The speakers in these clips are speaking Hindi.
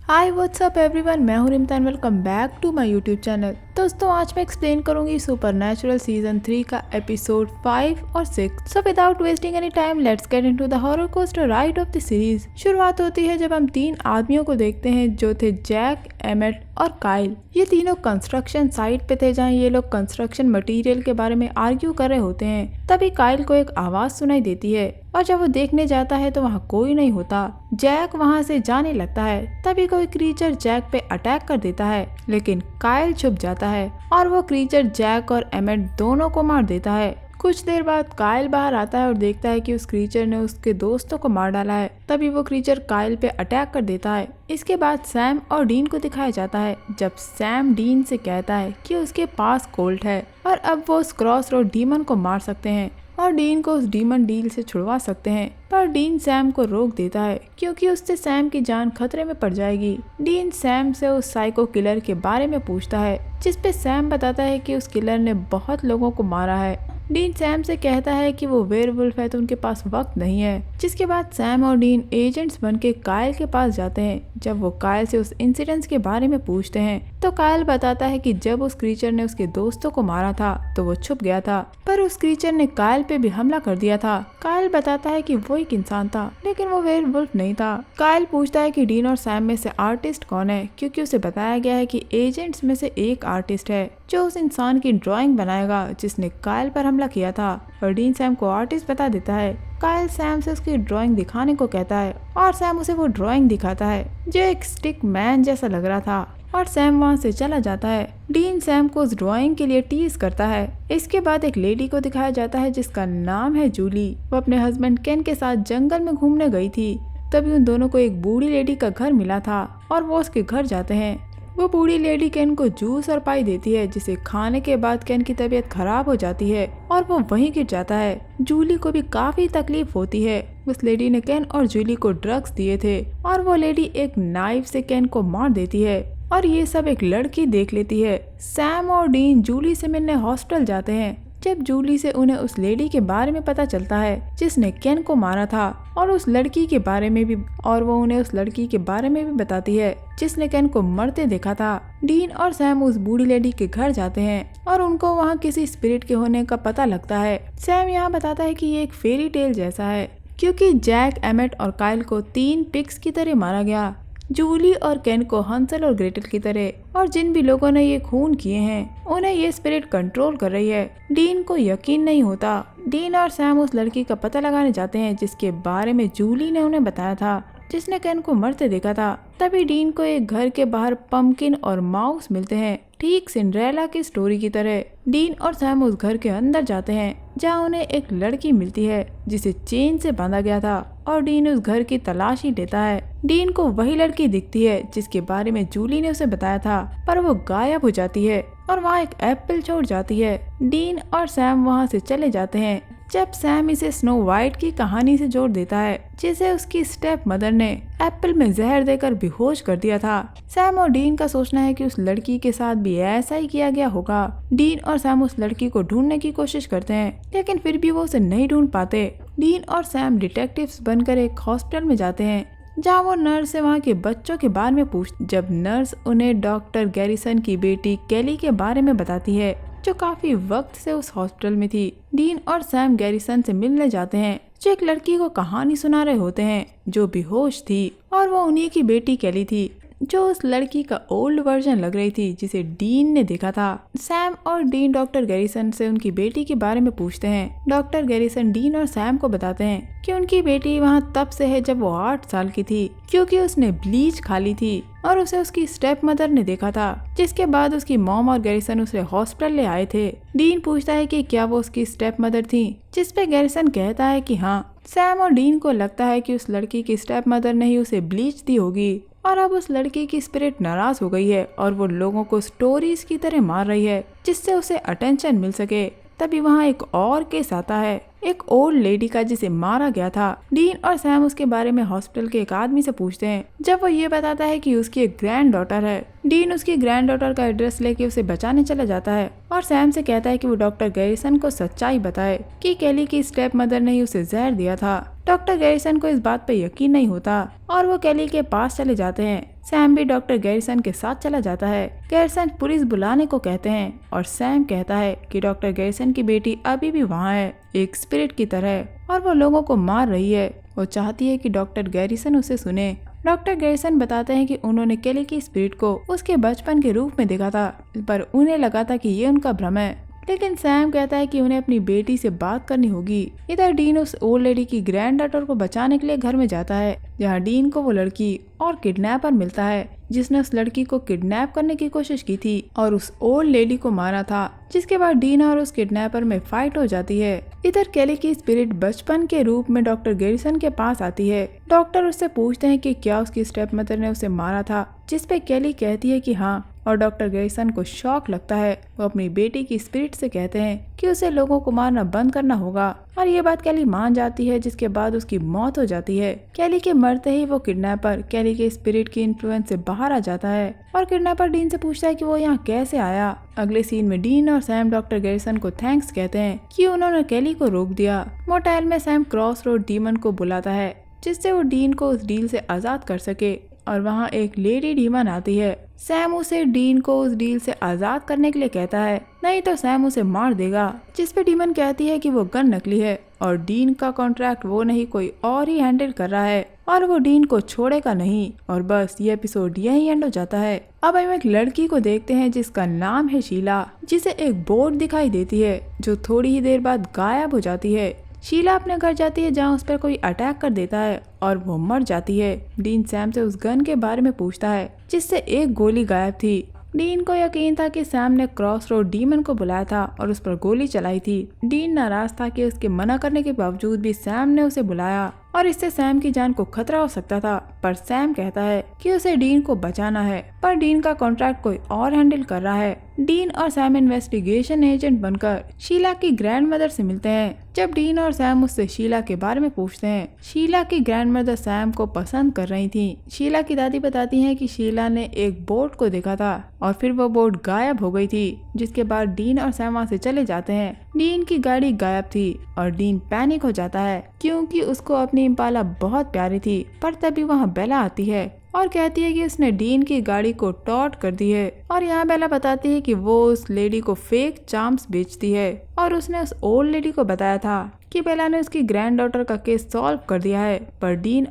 हाय व्हाट्सअप एवरीवन, मैं हूं Rimta and welcome back to my YouTube channel. दोस्तों आज मैं एक्सप्लेन करूंगी सुपरनैचुरल सीजन 3 का एपिसोड 5 और 6। So without wasting any time let's get into the horror coaster ride of the series. शुरुआत होती है जब हम 3 आदमियों को देखते हैं जो थे जैक, एमेट और काइल। ये तीनों कंस्ट्रक्शन साइट पे थे जहाँ ये लोग कंस्ट्रक्शन मटेरियल के बारे में आर्ग्यू कर रहे होते हैं। तभी काइल को एक आवाज सुनाई देती है और जब वो देखने जाता है तो वहाँ कोई नहीं होता। जैक वहाँ से जाने लगता है, तभी कोई क्रीचर जैक पे अटैक कर देता है, लेकिन काइल छुप जाता है और वो क्रीचर जैक और एमेट दोनों को मार देता है। कुछ देर बाद काइल बाहर आता है और देखता है कि उस क्रीचर ने उसके दोस्तों को मार डाला है। तभी वो क्रीचर काइल पे अटैक कर देता है। इसके बाद सैम और डीन को दिखाया जाता है जब सैम डीन से कहता है कि उसके पास कोल्ट है और अब वो उस क्रॉस रोड डीमन को मार सकते हैं और डीन को उस डीमन डील से छुड़वा सकते हैं। पर डीन सैम को रोक देता है क्योंकि उससे सैम की जान खतरे में पड़ जाएगी। डीन सैम से उस साइको किलर के बारे में पूछता है, जिसपे सैम बताता है कि उस किलर ने बहुत लोगों को मारा है। डीन सैम से कहता है कि वो वेयरवुल्फ है तो उनके पास वक्त नहीं है। जिसके बाद सैम और डीन एजेंट्स बनके काइल के पास जाते हैं। जब वो काइल से उस इंसिडेंट के बारे में पूछते हैं तो काइल बताता है कि जब उस क्रीचर ने उसके दोस्तों को मारा था तो वो छुप गया था, पर उस क्रीचर ने काइल पे भी हमला कर दिया था। काइल बताता है कि वो एक इंसान था लेकिन वो वेयरवुल्फ नहीं था। काइल पूछता है कि डीन और सैम में से आर्टिस्ट कौन है, क्योंकि उसे बताया गया है कि एजेंट्स में से एक आर्टिस्ट है जो उस इंसान की ड्राइंग बनाएगा जिसने काइल पर हमला किया था। और डीन सैम को आर्टिस्ट बता देता है। काइल सैम से उसकी ड्राइंग दिखाने को कहता है और सैम उसे वो ड्राइंग दिखाता है जो एक स्टिक मैन जैसा लग रहा था और सैम वहाँ से चला जाता है। डीन सैम को उस ड्राइंग के लिए टीज करता है। इसके बाद एक लेडी को दिखाया जाता है जिसका नाम है जूली। वो अपने हस्बैंड केन के साथ जंगल में घूमने गई थी। तभी उन दोनों को एक बूढ़ी लेडी का घर मिला था और वो उसके घर जाते हैं। वो बूढ़ी लेडी केन को जूस और पाई देती है, जिसे खाने के बाद केन की तबीयत खराब हो जाती है और वो वहीं गिर जाता है। जूली को भी काफी तकलीफ होती है। उस लेडी ने केन और जूली को ड्रग्स दिए थे और वो लेडी एक नाइफ से केन को मार देती है और ये सब एक लड़की देख लेती है। सैम और डीन जूली से मिलने हॉस्पिटल जाते हैं। जब जूली से उन्हें उस लेडी के बारे में पता चलता है जिसने केन को मारा था और उस लड़की के बारे में भी, और वो उन्हें उस लड़की के बारे में भी बताती है जिसने केन को मरते देखा था। डीन और सैम उस बूढ़ी लेडी के घर जाते हैं और उनको वहाँ किसी स्पिरिट के होने का पता लगता है। सैम यहाँ बताता है कि ये एक फेरी टेल जैसा है क्योंकि जैक, एमेट और काइल को 3 पिग्स की तरह मारा गया, जूली और केन को हंसल और ग्रेटल की तरह, और जिन भी लोगों ने ये खून किए हैं उन्हें ये स्पिरिट कंट्रोल कर रही है। डीन को यकीन नहीं होता। डीन और सैम उस लड़की का पता लगाने जाते हैं जिसके बारे में जूली ने उन्हें बताया था, जिसने केन को मरते देखा था। तभी डीन को एक घर के बाहर पम्पकिन और माउस मिलते हैं, ठीक सिंड्रेला की स्टोरी की तरह। डीन और सैम उस घर के अंदर जाते हैं जहाँ उन्हें एक लड़की मिलती है जिसे चेन से बांधा गया था और डीन उस घर की तलाशी लेता है। डीन को वही लड़की दिखती है जिसके बारे में जूली ने उसे बताया था, पर वो गायब हो जाती है और वहाँ एक एप्पल छोड़ जाती है। डीन और सैम वहाँ से चले जाते हैं जब सैम इसे स्नो वाइट की कहानी से जोड़ देता है जिसे उसकी स्टेप मदर ने एप्पल में जहर देकर बेहोश कर दिया था। सैम और डीन का सोचना है कि उस लड़की के साथ भी ऐसा ही किया गया होगा। डीन और सैम उस लड़की को ढूंढने की कोशिश करते हैं लेकिन फिर भी वो उसे नहीं ढूंढ पाते। डीन और सैम डिटेक्टिव्स बनकर एक हॉस्पिटल में जाते हैं जहाँ वो नर्स से वहाँ के बच्चों के बारे में जब नर्स उन्हें डॉक्टर गैरिसन की बेटी केली के बारे में बताती है जो काफी वक्त से उस हॉस्पिटल में थी। डीन और सैम गैरिसन से मिलने जाते हैं जो एक लड़की को कहानी सुना रहे होते हैं जो बेहोश थी और वो उन्हीं की बेटी केली थी जो उस लड़की का ओल्ड वर्जन लग रही थी जिसे डीन ने देखा था। सैम और डीन डॉक्टर गैरिसन से उनकी बेटी के बारे में पूछते हैं। डॉक्टर गैरिसन डीन और सैम को बताते हैं कि उनकी बेटी वहाँ तब से है जब वो 8 साल की थी, क्योंकि उसने ब्लीच खा ली थी और उसे उसकी स्टेप मदर ने देखा था। जिसके बाद उसकी मॉम और गैरिसन उसे हॉस्पिटल ले आए थे। डीन पूछता है कि क्या वो उसकी स्टेप मदर थी, जिसपे गैरिसन कहता है कि हाँ। सैम और डीन को लगता है कि उस लड़की की स्टेप मदर ने ही उसे ब्लीच दी होगी और अब उस लड़की की स्पिरिट नाराज हो गई है और वो लोगों को स्टोरीज की तरह मार रही है जिससे उसे अटेंशन मिल सके। तभी वहाँ एक और केस आता है, एक ओल्ड लेडी का जिसे मारा गया था। डीन और सैम उसके बारे में हॉस्पिटल के एक आदमी से पूछते हैं। जब वो ये बताता है कि उसकी एक ग्रैंड डॉटर है, डीन उसकी ग्रैंड डॉटर का एड्रेस लेके उसे बचाने चला जाता है और सैम से कहता है कि वो डॉक्टर गैरिसन को सच्चाई बताए कि केली की स्टेप मदर ने ही उसे जहर दिया था। डॉक्टर गैरिसन को इस बात पे यकीन नहीं होता और वो केली के पास चले जाते हैं। सैम भी डॉक्टर गैरिसन के साथ चला जाता है। गैरिसन पुलिस बुलाने को कहते हैं और सैम कहता है कि डॉक्टर गैरिसन की बेटी अभी भी वहाँ है, एक स्पिरिट की तरह, और वो लोगों को मार रही है। वो चाहती है कि डॉक्टर गैरिसन उसे सुने। डॉक्टर गैरिसन बताते हैं कि उन्होंने केली की स्पिरिट को उसके बचपन के रूप में देखा था, पर उन्हें लगा था कि ये उनका भ्रम है। लेकिन सैम कहता है कि उन्हें अपनी बेटी से बात करनी होगी। इधर डीन उस ओल्ड लेडी की ग्रैंड डॉटर को बचाने के लिए घर में जाता है, जहाँ डीन को वो लड़की और किडनैपर मिलता है जिसने उस लड़की को किडनैप करने की कोशिश की थी और उस ओल्ड लेडी को मारा था, जिसके बाद डीन और उस किडनैपर में फाइट हो जाती है। इधर केली की स्पिरिट बचपन के रूप में डॉक्टर गैरिसन के पास आती है। डॉक्टर उससे पूछते हैं कि क्या उसकी स्टेप मदर ने उसे मारा था, जिसपे केली कहती है कि हाँ, और डॉक्टर गैरिसन को शॉक लगता है। वो अपनी बेटी की स्पिरिट से कहते हैं कि उसे लोगों को मारना बंद करना होगा, और ये बात केली मान जाती है, जिसके बाद उसकी मौत हो जाती है। केली के मरते ही वो किडनैपर केली के स्पिरिट की इन्फ्लुएंस से बाहर आ जाता है और किडनैपर डीन से पूछता है कि वो यहाँ कैसे आया। अगले सीन में डीन और सैम डॉक्टर गैरिसन को थैंक्स कहते हैं कि उन्होंने केली को रोक दिया। मोटेल में सैम क्रॉस रोड डीमन को बुलाता है, जिससे वो डीन को उस डील से आजाद कर सके, और वहाँ एक लेडी डीमन आती है। सैम उसे डीन को उस डील से आजाद करने के लिए कहता है, नहीं तो सैम उसे मार देगा, जिसपे डीमन कहती है कि वो गन नकली है और डीन का कॉन्ट्रैक्ट वो नहीं कोई और ही हैंडल कर रहा है और वो डीन को छोड़ेगा नहीं। और बस ये एपिसोड यही एंड हो जाता है। अब हम एक लड़की को देखते हैं जिसका नाम है शीला, जिसे एक बोट दिखाई देती है जो थोड़ी ही देर बाद गायब हो जाती है। शीला अपने घर जाती है जहाँ उस पर कोई अटैक कर देता है और वो मर जाती है। डीन सैम से उस गन के बारे में पूछता है जिससे एक गोली गायब थी। डीन को यकीन था कि सैम ने क्रॉस रोड डीमन को बुलाया था और उस पर गोली चलाई थी। डीन नाराज था कि उसके मना करने के बावजूद भी सैम ने उसे बुलाया और इससे सैम की जान को खतरा हो सकता था, पर सैम कहता है कि उसे डीन को बचाना है, पर डीन का कॉन्ट्रैक्ट कोई और हैंडल कर रहा है। डीन और सैम इन्वेस्टिगेशन एजेंट बनकर शीला की ग्रैंड मदर से मिलते हैं। जब डीन और सैम उससे शीला के बारे में पूछते हैं, शीला की ग्रैंड मदर सैम को पसंद कर रही थी। शीला की दादी बताती हैं कि शीला ने एक बोट को देखा था और फिर वो बोट गायब हो गई थी, जिसके बाद डीन और सैम वहाँ से चले जाते हैं। डीन की गाड़ी गायब थी और डीन पैनिक हो जाता है क्योंकि उसको अपनी इम्पाला बहुत प्यारी थी। पर तभी वहाँ बेला आती है और कहती है कि उसने डीन की गाड़ी को टॉर्ट कर दी है। और यहाँ बेला बताती है कि वो उस लेडी को फेक चार्म्स बेचती है और उसने उस ओल्ड लेडी को बताया था कि बेला ने उसकी ग्रैंड डॉटर का केस सॉल्व कर दिया है। पर डीन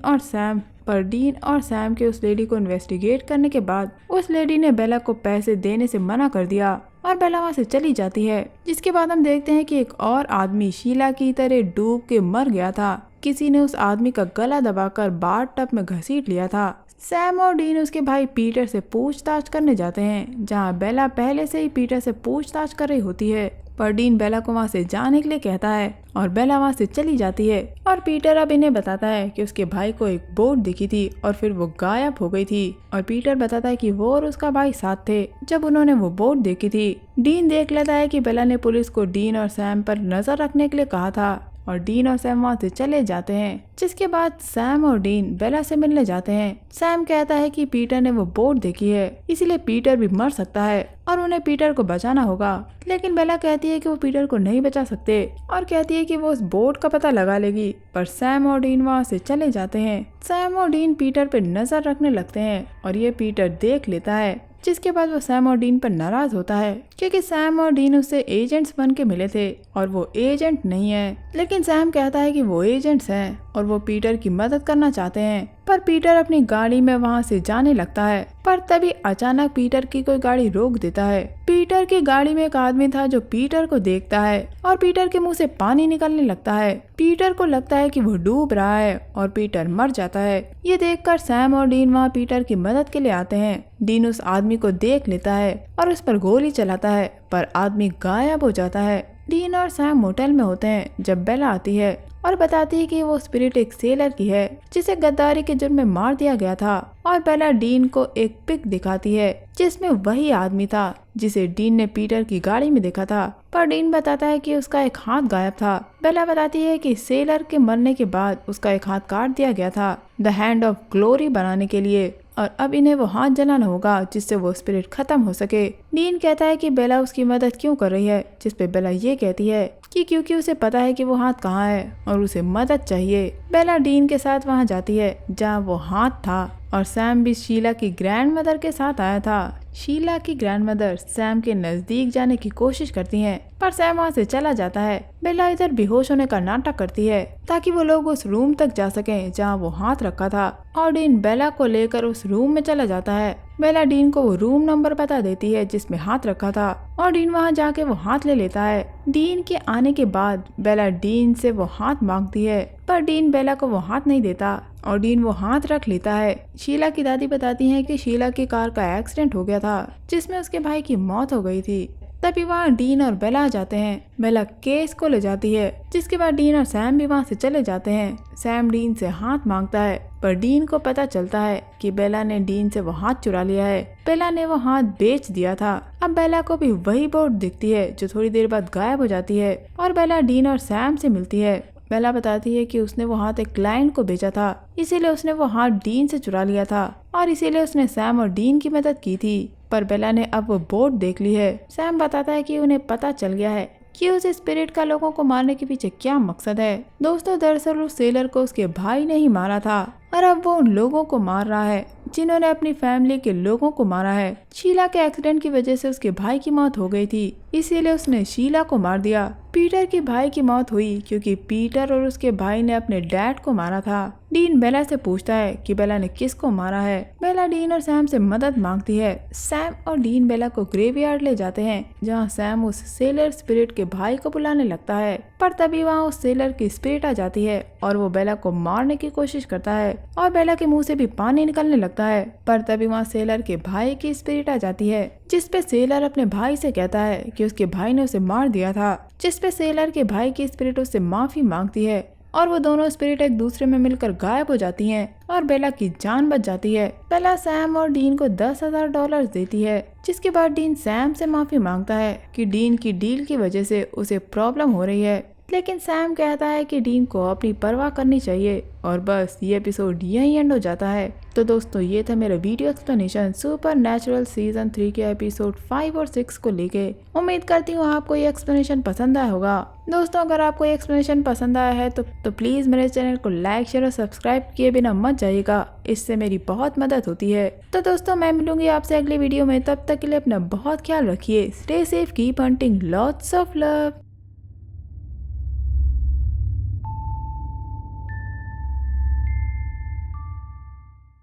और सैम के उस लेडी को इन्वेस्टिगेट करने के बाद उस लेडी ने बेला को पैसे देने से मना कर दिया और बेला वहाँ से चली जाती है। जिसके बाद हम देखते हैं कि एक और आदमी शीला की तरह डूब के मर गया था। किसी ने उस आदमी का गला दबाकर बाथ टब में घसीट लिया था। सैम और डीन उसके भाई पीटर से पूछताछ करने जाते हैं, जहाँ बेला पहले से ही पीटर से पूछताछ कर रही होती है। पर डीन बेला को वहाँ से जाने के लिए कहता है और बेला वहाँ से चली जाती है। और पीटर अब इन्हें बताता है कि उसके भाई को एक बोट दिखी थी और फिर वो गायब हो गई थी। और पीटर बताता है कि वो और उसका भाई साथ थे जब उन्होंने वो बोट देखी थी। डीन देख लेता है कि बेला ने पुलिस को डीन और सैम पर नजर रखने के लिए कहा था और डीन और सैम वहाँ से चले जाते हैं। जिसके बाद सैम और डीन बेला से मिलने जाते हैं। सैम कहता है कि पीटर ने वो बोट देखी है, इसीलिए पीटर भी मर सकता है और उन्हें पीटर को बचाना होगा। लेकिन बेला कहती है कि वो पीटर को नहीं बचा सकते और कहती है कि वो उस बोट का पता लगा लेगी। पर सैम और डीन वहाँ से चले जाते हैं। सैम और डीन पीटर पे नजर रखने लगते हैं और ये पीटर देख लेता है। जिसके बाद वो सैम और डीन पर नाराज होता है क्योंकि सैम और डीन उससे एजेंट्स बन के मिले थे और वो एजेंट नहीं है। लेकिन सैम कहता है कि वो एजेंट्स हैं और वो पीटर की मदद करना चाहते हैं। पर पीटर अपनी गाड़ी में वहाँ से जाने लगता है, पर तभी अचानक पीटर की कोई गाड़ी रोक देता है। पीटर की गाड़ी में एक आदमी था जो पीटर को देखता है और पीटर के मुंह से पानी निकलने लगता है। पीटर को लगता है कि वो डूब रहा है और पीटर मर जाता है। ये देखकर सैम और डीन वहाँ पीटर की मदद के लिए आते हैं। डीन उस आदमी को देख लेता है और उस पर गोली चलाता है, पर आदमी गायब हो जाता है। डीन और सैम होटल में होते हैं जब बेला आती है और बताती है कि वो स्पिरिट एक सेलर की है जिसे गद्दारी के जुर्म में मार दिया गया था। और बेला डीन को एक पिक दिखाती है जिसमें वही आदमी था जिसे डीन ने पीटर की गाड़ी में देखा था। पर डीन बताता है कि उसका एक हाथ गायब था। बेला बताती है कि सेलर के मरने के बाद उसका एक हाथ काट दिया गया था द हैंड ऑफ ग्लोरी बनाने के लिए, और अब इन्हें वो हाथ जलाना होगा जिससे वो स्पिरिट खत्म हो सके। डीन कहता है कि बेला उसकी मदद क्यों कर रही है, जिसपे बेला ये कहती है कि क्योंकि उसे पता है कि वो हाथ कहाँ है और उसे मदद चाहिए। बेला डीन के साथ वहाँ जाती है जहाँ वो हाथ था और सैम भी शीला की ग्रैंडमदर के साथ आया था। शीला की ग्रैंडमदर सैम के नजदीक जाने की कोशिश करती हैं, पर सैम वहाँ से चला जाता है। बेला इधर बेहोश होने का नाटक करती है ताकि वो लोग उस रूम तक जा सकें जहाँ वो हाथ रखा था और डीन बेला को लेकर उस रूम में चला जाता है। बेला डीन को वो रूम नंबर बता देती है जिसमें हाथ रखा था और डीन वहाँ जाके वो हाथ ले लेता है। डीन के आने के बाद बेला डीन से वो हाथ मांगती है, पर डीन बेला को वो हाथ नहीं देता और डीन वो हाथ रख लेता है। शीला की दादी बताती हैं कि शीला की कार का एक्सीडेंट हो गया था जिसमें उसके भाई की मौत हो गई थी। तभी वहाँ डीन और बेला आ जाते हैं। बेला केस को ले जाती है, जिसके बाद डीन और सैम भी वहाँ से चले जाते हैं। सैम डीन से हाथ मांगता है, पर डीन को पता चलता है कि बेला ने डीन से वो हाथ चुरा लिया है। बेला ने वो हाथ बेच दिया था। अब बेला को भी वही बोट दिखती है जो थोड़ी देर बाद गायब हो जाती है और बेला डीन और सैम से मिलती है। बेला बताती है कि उसने वो हाथ एक क्लाइंट को बेचा था, इसीलिए उसने वो हाथ डीन से चुरा लिया था और इसीलिए उसने सैम और डीन की मदद की थी। पर बेला ने अब वो बोट देख ली है। सैम बताता है कि उन्हें पता चल गया है कि उस स्पिरिट का लोगों को मारने के पीछे क्या मकसद है। दोस्तों, दरअसल उस सेलर को उसके भाई ने ही मारा था और अब वो उन लोगों को मार रहा है जिन्होंने अपनी फैमिली के लोगों को मारा है। शीला के एक्सीडेंट की वजह से उसके भाई की मौत हो गई थी, इसीलिए उसने शीला को मार दिया। पीटर के भाई की मौत हुई क्योंकि पीटर और उसके भाई ने अपने डैड को मारा था। डीन बेला से पूछता है कि बेला ने किसको मारा है। बेला डीन और सैम से मदद मांगती है। सैम और डीन बेला को ग्रेवयार्ड ले जाते हैं जहाँ सैम उस सेलर स्पिरिट के भाई को बुलाने लगता है, पर तभी वहाँ उस सेलर की स्पिरिट आ जाती है और वो बेला को मारने की कोशिश करता है और बेला के मुंह से भी पानी निकलने लगता है। पर तभी वहाँ सेलर के भाई की स्पिरिट आ जाती है, जिसपे सेलर अपने भाई से कहता है कि उसके भाई ने उसे मार दिया था, जिसपे सेलर के भाई की स्पिरिट उससे माफी मांगती है और वो दोनों स्पिरिट एक दूसरे में मिलकर गायब हो जाती हैं और बेला की जान बच जाती है। बेला सैम और डीन को $10,000 देती है, जिसके बाद डीन सैम से माफी मांगता है कि डीन की डील की वजह से उसे प्रॉब्लम हो रही है, लेकिन सैम कहता है कि डीन को अपनी परवाह करनी चाहिए। और बस ये एपिसोड यहीं एंड हो जाता है। तो दोस्तों, ये था मेरा वीडियो एक्सप्लेनेशन सुपरनैचुरल सीजन 3 के एपिसोड 5 और 6 को लेके। उम्मीद करती हूँ आपको ये एक्सप्लेनेशन पसंद आया होगा। दोस्तों, अगर आपको ये एक्सप्लेनेशन पसंद आया है तो प्लीज मेरे चैनल को लाइक शेयर और सब्सक्राइब किए बिना मत जाइएगा, इससे मेरी बहुत मदद होती है। तो दोस्तों, मैं मिलूंगी आपसे अगली वीडियो में, तब तक के लिए अपना बहुत ख्याल रखिए। Stay safe, keep hunting, lots of love.